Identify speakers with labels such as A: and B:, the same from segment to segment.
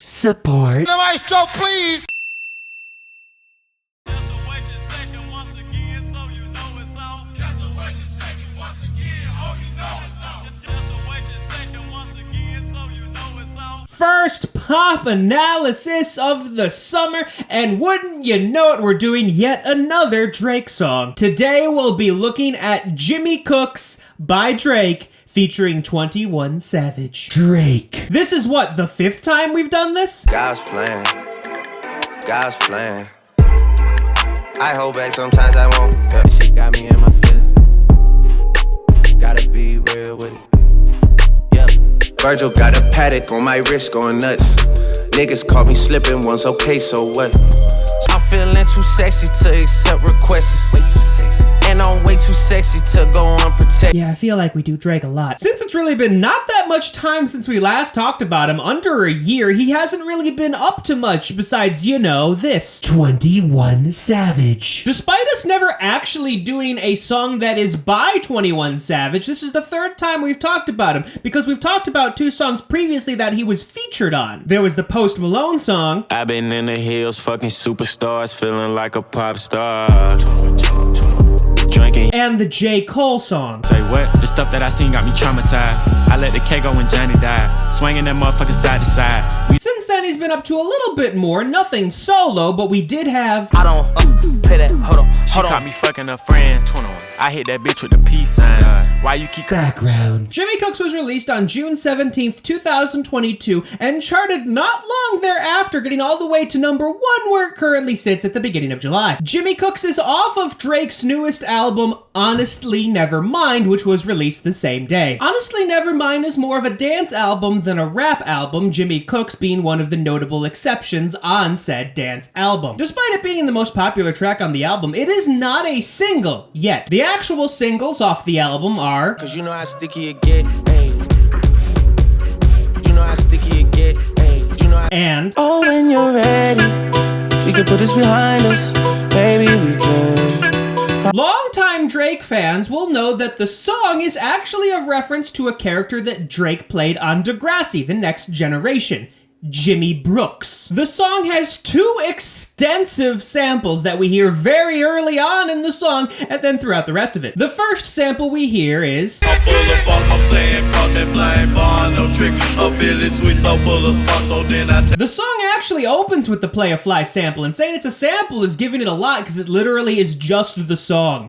A: support.
B: The maestro, please.
C: First pop analysis of the summer, and wouldn't you know it, we're doing yet another Drake song. Today we'll be looking at Jimmy Cooks by Drake featuring 21 Savage. Drake. This is what, the 5th time we've done this?
D: God's plan. God's plan. I hold back sometimes I won't. Yeah. This shit got me in my feelings. Gotta be real with it. Yeah. Virgil got a paddock on my wrist going nuts. Niggas caught me slipping once, okay, so what? I'm feeling too sexy to accept requests. Way too sexy. And I'm way too sexy to go unprotected.
C: Yeah, I feel like we do Drake a lot. Since it's really been not that much time since we last talked about him, under a year, he hasn't really been up to much besides, you know, this. 21 Savage. Despite us never actually doing a song that is by 21 Savage, this is the 3rd time we've talked about him, because we've talked about 2 songs previously that he was featured on. There was the Post Malone song.
E: I've been in the hills, fucking superstars, feeling like a pop star. Drinking.
C: And the J. Cole song.
E: Say what? The stuff that I seen got me traumatized. I let the K go when Johnny died. Swinging that motherfucker side to side.
C: Since then, he's been up to a little bit more. Nothing solo, but we did have...
E: I don't play that. Hold on. She caught me fucking a friend. 21. I hit that bitch with the peace sign. Why you keep...
C: Background. Jimmy Cooks was released on June 17th, 2022, and charted not long thereafter, getting all the way to number 1 where it currently sits at the beginning of July. Jimmy Cooks is off of Drake's newest album, Honestly Nevermind, which was released the same day. Honestly Nevermind is more of a dance album than a rap album, Jimmy Cooks being one of the notable exceptions on said dance album. Despite it being the most popular track on the album, it is not a single yet. The actual singles off the album are...
D: Cause you know how sticky it get, ayy. You know how sticky it get, ayy. You know how...
C: And...
F: Oh, when you're ready, we can put this behind us. Maybe we can.
C: Longtime Drake fans will know that the song is actually a reference to a character that Drake played on Degrassi, The Next Generation. Jimmy Brooks. The song has 2 extensive samples that we hear very early on in the song and then throughout the rest of it. The first sample we hear is...
B: I'm full of fuck, I'm playing cross that blind bar, no trick. I'm feeling sweet, so full of stuff, so then I
C: The song actually opens with the Play a Fly sample, and saying it's a sample is giving it a lot because it literally is just the song.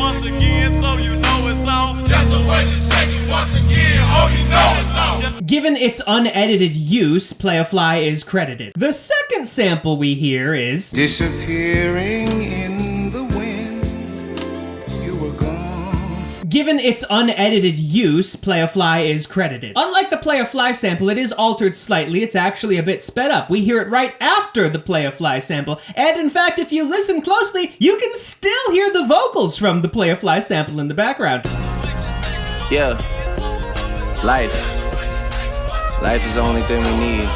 B: once again, so you know it's on. Just a way to shake it once again, oh you know it's on.
C: Given its unedited use, Play a Fly is credited. The second sample we hear is...
B: Disappearing in the wind, you were gone.
C: Given its unedited use, Play a Fly is credited. Unlike the Play a Fly sample, it is altered slightly. It's actually a bit sped up. We hear it right after the Play a Fly sample, and in fact, if you listen closely, you can still hear the vocals from the Play a Fly sample in the background.
D: Yeah. Life. Life is the only thing we need.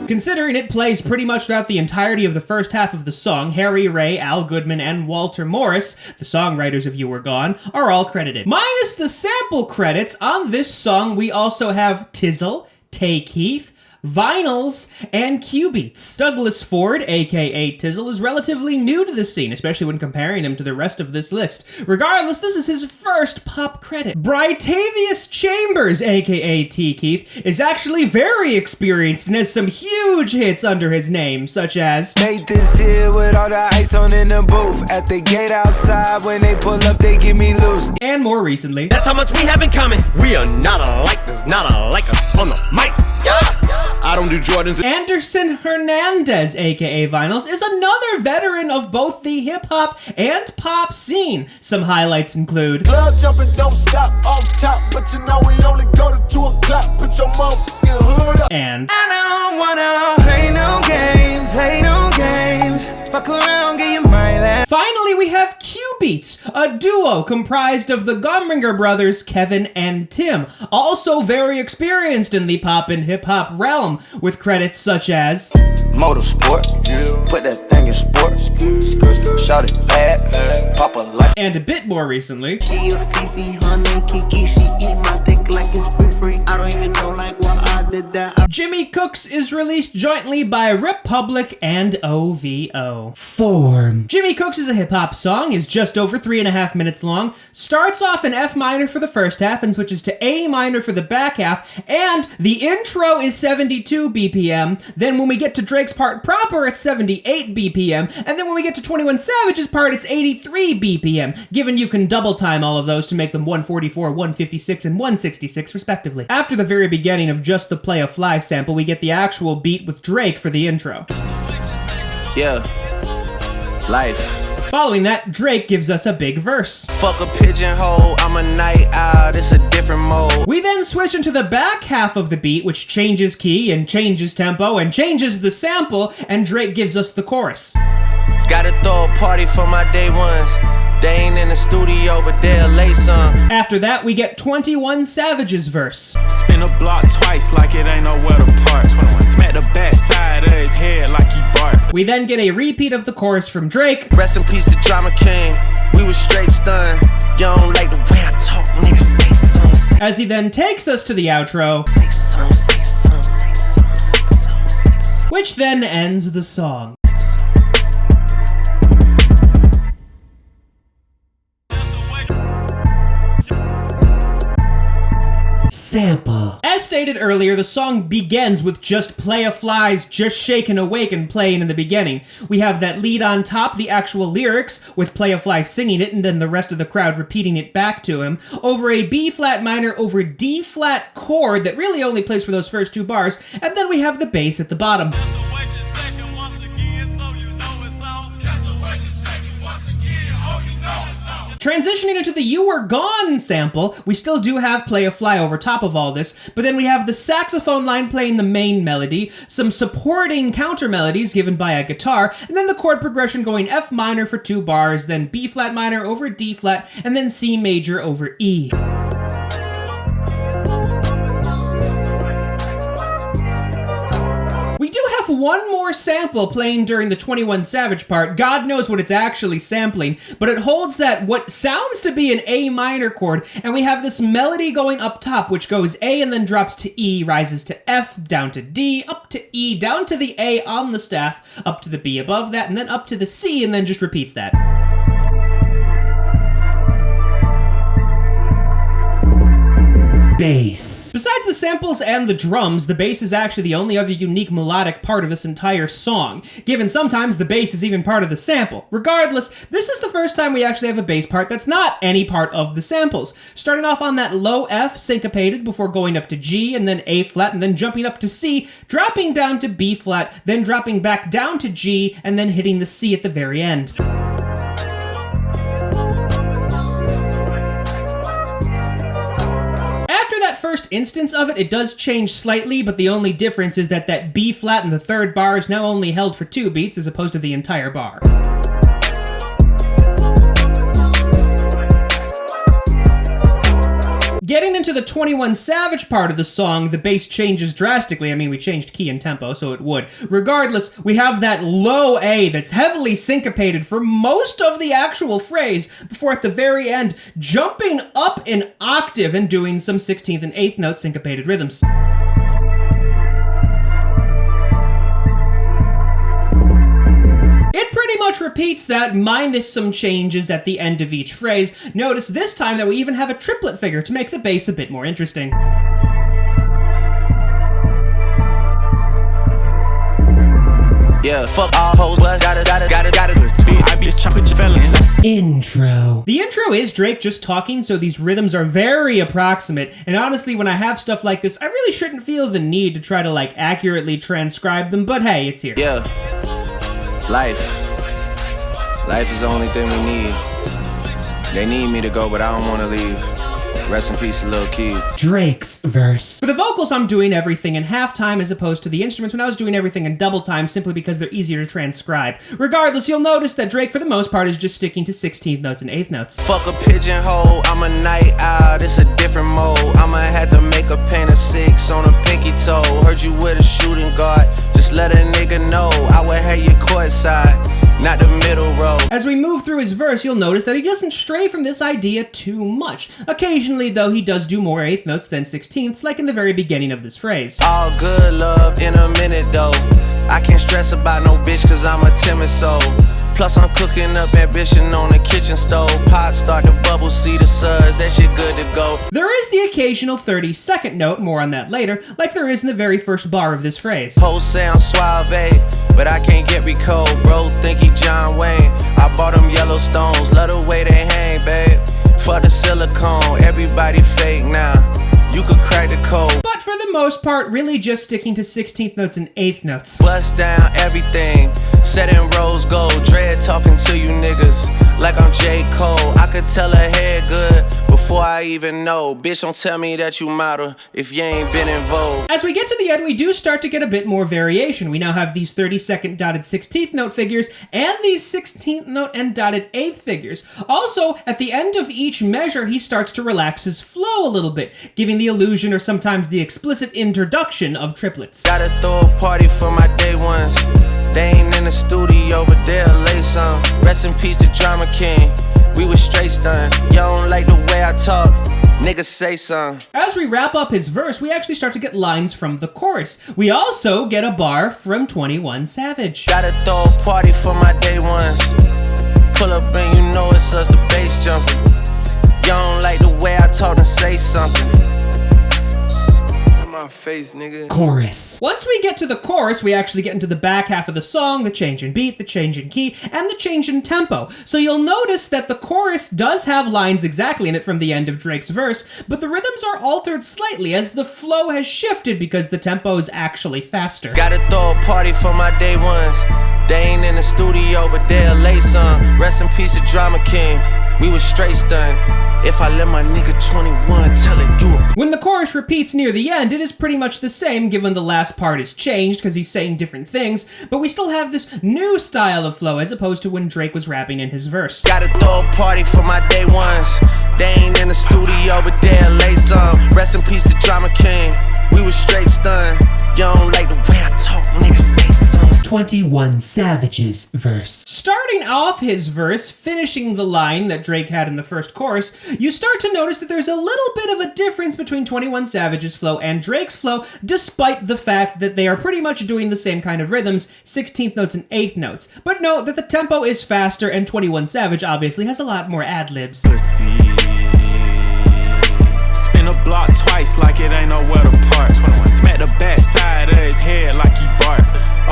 C: Considering it plays pretty much throughout the entirety of the first half of the song, Harry Ray, Al Goodman, and Walter Morris, the songwriters of You Were Gone, are all credited. Minus the sample credits, on this song we also have Tizzle, Tay Keith, Vinyls, and Q-Beats. Douglas Ford, aka Tizzle, is relatively new to the scene, especially when comparing him to the rest of this list. Regardless, this is his first pop credit. Britavious Chambers, aka T. Keith, is actually very experienced and has some huge hits under his name, such as...
F: Made this here with all the ice on in the booth. At the gate outside, when they pull up, they give me loose.
C: And more recently...
A: That's how much we have in common. We are not alike, there's not alike us on the mic.
B: I don't do Jordans.
C: Anderson Hernandez, aka Vinyls, is another veteran of both the hip-hop and pop scene. Some highlights include...
B: Club jumping, don't stop off top, but you know we only go to 2 o'clock. Put your motherfucking hood up.
C: And...
F: I don't wanna play no games, play no games. Fuck around, get you my last.
C: Finally, we have Q-Beats, a duo comprised of the Gumringer brothers, Kevin and Tim, also very experienced in the pop and hip-hop realm, with credits such as
D: Motorsport, put that thing in sports. Shout it bad, pop a light.
C: and a bit more recently,
G: She a Fifi, honey, Kiki, she eat my dick like it's free. I don't even know like why I did that.
C: Jimmy Cooks is released jointly by Republic and OVO. Form. Jimmy Cooks is a hip-hop song, is just over 3.5 minutes long, starts off in F minor for the first half and switches to A minor for the back half, and the intro is 72 BPM, then when we get to Drake's part proper, it's 78 BPM, and then when we get to 21 Savage's part, it's 83 BPM, given you can double time all of those to make them 144, 156, and 166 respectively. After the very beginning of just the Play a Fly sample, we get the actual beat with Drake for the intro.
D: Yeah, life.
C: Following that, Drake gives us a big verse.
D: Fuck a pigeonhole, I'm a night owl, it's a different mode.
C: We then switch into the back half of the beat, which changes key and changes tempo and changes the sample, and Drake gives us the chorus.
D: Gotta throw a party for my day ones. They ain't in the studio, but they'll lay some.
C: After that, we get 21 Savage's verse.
E: Spin a block twice like it ain't nowhere to park. Smack the back side of his head like he barked.
C: We then get a repeat of the chorus from Drake.
D: Rest in peace to Drama King. We was straight stunned. You don't like the way I talk, nigga. Say something.
C: As he then takes us to the outro,
D: Say something. Say something. Say something. Say something. Say something.
C: which then ends the song. Sample. As stated earlier, the song begins with just Play a Fly's Just Shakin' Awake and playing in the beginning. We have that lead on top, the actual lyrics, with Play a Fly singing it and then the rest of the crowd repeating it back to him, over a B flat minor over D flat chord that really only plays for those first two bars, and then we have the bass at the bottom. Transitioning into the You Were Gone sample, we still do have Play a Fly over top of all this, but then we have the saxophone line playing the main melody, some supporting counter melodies given by a guitar, and then the chord progression going F minor for 2 bars, then B flat minor over D flat, and then C major over E. We do have one more sample playing during the 21 Savage part. God knows what it's actually sampling, but it holds that what sounds to be an A minor chord, and we have this melody going up top, which goes A and then drops to E, rises to F, down to D, up to E, down to the A on the staff, up to the B above that, and then up to the C, and then just repeats that. Bass. Besides the samples and the drums, the bass is actually the only other unique melodic part of this entire song, given sometimes the bass is even part of the sample. Regardless, this is the first time we actually have a bass part that's not any part of the samples. Starting off on that low F syncopated before going up to G and then A flat and then jumping up to C, dropping down to B flat, then dropping back down to G and then hitting the C at the very end. After that first instance of it, it does change slightly, but the only difference is that that B flat in the third bar is now only held for 2 beats as opposed to the entire bar. Getting into the 21 Savage part of the song, the bass changes drastically. I mean, we changed key and tempo, so it would. Regardless, we have that low A that's heavily syncopated for most of the actual phrase, before at the very end, jumping up an octave and doing some 16th and 8th note syncopated rhythms. It pretty much repeats that minus some changes at the end of each phrase. Notice this time that we even have a triplet figure to make the bass a bit more interesting.
D: Yeah, fuck all hoes, but gotta speed. I be put your fellas.
C: Intro. The intro is Drake just talking, so these rhythms are very approximate, and honestly, when I have stuff like this, I really shouldn't feel the need to try to, accurately transcribe them, but hey, it's here.
D: Yeah, life. Life is the only thing we need. They need me to go, but I don't wanna leave. Rest in peace, Lil Keith.
C: Drake's verse. For the vocals, I'm doing everything in half time as opposed to the instruments when I was doing everything in double time simply because they're easier to transcribe. Regardless, you'll notice that Drake, for the most part, is just sticking to 16th notes and 8th notes.
D: Fuck a pigeonhole, I'm a night owl, it's a different mode. I'ma have to make a paint of 6 on a pinky toe. Heard you with a shooting guard, just let a nigga know. I would have you courtside, not the middle row.
C: As we move through his verse, you'll notice that he doesn't stray from this idea too much. Occasionally, though, he does do more 8th notes than 16ths, like in the very beginning of this phrase.
D: All good love in a minute though. I can't stress about no bitch cause I'm a timid soul. Plus I'm cooking up ambition on the kitchen stove. Pot start to bubble, see the suds, that shit good to go.
C: There is the occasional 32nd note, more on that later, like there is in the very first bar of this phrase.
D: Whole sound suave, but I can't get recalled. Bro, think he John Wayne. I bought them Yellowstones, love the way they hang, babe. For the silicone, everybody fake now. You could crack the code.
C: But for the most part, really just sticking to 16th notes and 8th notes.
D: Bust down everything, set in rose gold. Dread talking to you niggas like I'm J. Cole. I could tell her head good before I even know. Bitch, don't tell me that you model if you ain't been in vogue.
C: As we get to the end, we do start to get a bit more variation. We now have these 32nd dotted 16th note figures and these 16th note and dotted 8th figures. Also, at the end of each measure, he starts to relax his flow a little bit, giving the illusion or sometimes the explicit introduction of triplets.
D: Gotta throw a party for my day ones. They ain't in the studio, but they'll lay some. Rest in peace to Drama King. We was straight stunned. Y'all don't like the way I talk. Niggas say something.
C: As we wrap up his verse, we actually start to get lines from the chorus. We also get a bar from 21 Savage.
D: Gotta throw a party for my day ones. Pull up and you know it's us, the bass jumping. Y'all don't like the way I talk and say something. My face, nigga.
C: Chorus. Once we get to the chorus, we actually get into the back half of the song, the change in beat, the change in key, and the change in tempo. So you'll notice that the chorus does have lines exactly in it from the end of Drake's verse, but the rhythms are altered slightly as the flow has shifted because the tempo is actually faster.
D: Gotta throw a party for my day ones. They ain't in the studio, but they'll lay some. Rest in peace to Drama King. We was straight stunned. If I let my nigga 21 tell it, you a...
C: When the chorus repeats near the end, it is pretty much the same given the last part is changed because he's saying different things, but we still have this new style of flow as opposed to when Drake was rapping in his verse.
D: Gotta throw a party for my day ones. They ain't in the studio, but they'll lay some. Rest in peace to Drama King. We was straight stunned. You don't like the way I talk, nigga, say something.
C: 21 Savage's verse. Starting off his verse, finishing the line that Drake had in the first chorus, you start to notice that there's a little bit of a difference between 21 Savage's flow and Drake's flow, despite the fact that they are pretty much doing the same kind of rhythms, 16th notes and 8th notes. But note that the tempo is faster and 21 Savage obviously has a lot more ad-libs.
E: Spin a block twice like it ain't nowhere to park. Smack the back side of his head like he bark.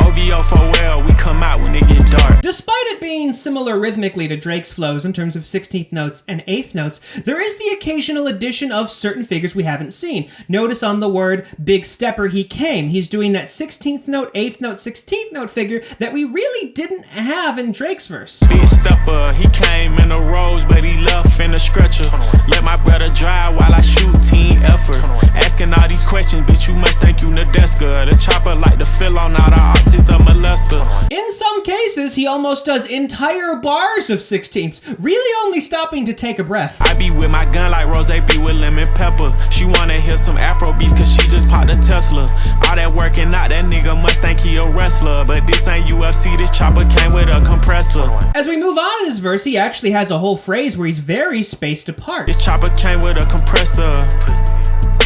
E: OVO for well, we come out when it get dark.
C: Despite it being similar rhythmically to Drake's flows in terms of 16th notes and 8th notes, there is the occasional addition of certain figures we haven't seen. Notice on the word Big Stepper he came. He's doing that 16th note, 8th note, 16th note figure that we really didn't have in Drake's verse.
E: Big Stepper, he came in a rose, but he left in a stretcher. Let my brother drive while I shoot, team effort. Asking all these questions, bitch, you must think you Nadeska. The chopper like to fill on all the optics of molester.
C: In some cases, he almost does entire bars of 16ths, really only stopping to take a breath.
E: I be with my gun like Rose be with lemon pepper. She wanna hear some Afro beats cause she just popped a Tesla. All that working out, that nigga must think he a wrestler. But this ain't UFC, this chopper came with a compressor.
C: As we move on in his verse, he actually has a whole phrase where he's very spaced apart.
E: This chopper came with a compressor.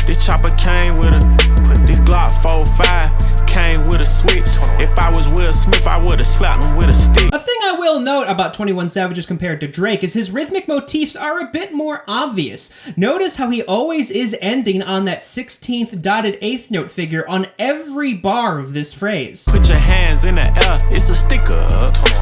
E: This chopper came with a... This Glock 45 came with a switch. If I was Will Smith, I would've slapped him with a stick.
C: A thing I will note about 21 Savage as compared to Drake is his rhythmic motifs are a bit more obvious. Notice how he always is ending on that 16th dotted 8th note figure on every bar of this phrase.
E: Put your hands in the air, it's a sticker.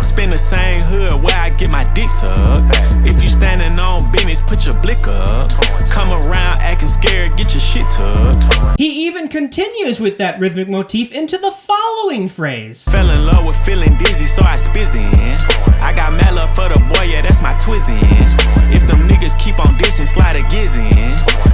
E: Spin the same hood where I get my dicks up. If you standing on business, put your blick up. Come around acting scared, get your shit tucked.
C: He even continues with that rhythmic motif into the following phrase.
E: Fell in love with feeling dizzy, so I spizz in. I got got mad love for the boy, yeah, that's my twizzin'. If them niggas keep on dissing, slide a gizzin'.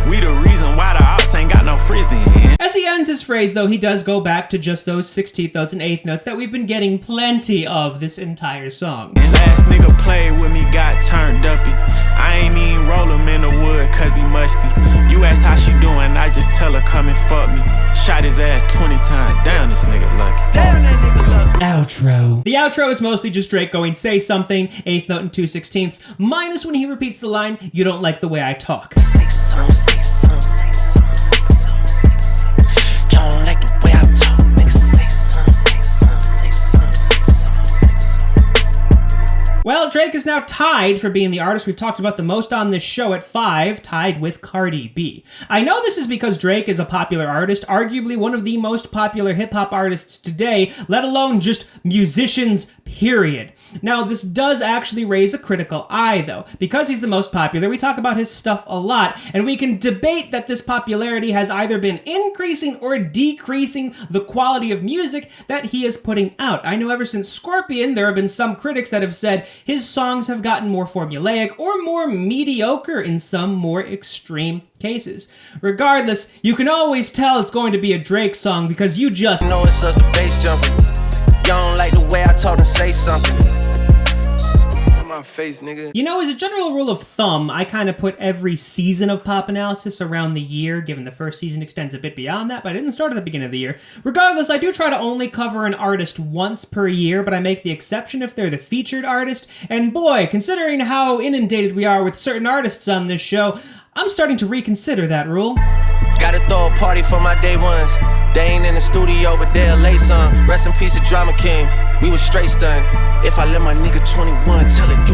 E: We the reason why the ops ain't got no frizzin'.
C: As he ends his phrase, though, he does go back to just those 16th notes and 8th notes that we've been getting plenty of this entire song.
E: Last nigga played with me, got turned uppy. I ain't even roll him in the wood cause he musty. You ask how she doing, I just tell her come and fuck me. Shot his ass 20 times, damn this nigga lucky. Damn that nigga lucky.
C: Outro. The outro is mostly just Drake going say something, 8th note and 2/16, minus when he repeats the line, you don't like the way I talk.
G: Say something, say something, say something, say something, say something. You don't like the way I talk, nigga. Say something, say something, say something, say something, say something.
C: Well, Drake is now tied for being the artist we've talked about the most on this show at 5, tied with Cardi B. I know this is because Drake is a popular artist, arguably one of the most popular hip-hop artists today, let alone just musicians, period. Now, this does actually raise a critical eye, though. Because he's the most popular, we talk about his stuff a lot, and we can debate that this popularity has either been increasing or decreasing the quality of music that he is putting out. I know ever since Scorpion, there have been some critics that have said his songs have gotten more formulaic or more mediocre in some more extreme cases. Regardless, you can always tell it's going to be a Drake song because you just
D: know it's us, the bass jumping. You don't like the way I talk and say something. My face, nigga.
C: You know, as a general rule of thumb, I kind of put every season of Pop Analysis around the year, given the first season extends a bit beyond that, but I didn't start at the beginning of the year. Regardless, I do try to only cover an artist once per year, but I make the exception if they're the featured artist, and boy, considering how inundated we are with certain artists on this show, I'm starting to reconsider that rule.
D: Gotta throw a party for my day ones. They ain't in the studio, but they'll lay some. Rest in peace to Drama King. We was straight stunned. If I let my nigga 21 tell it, you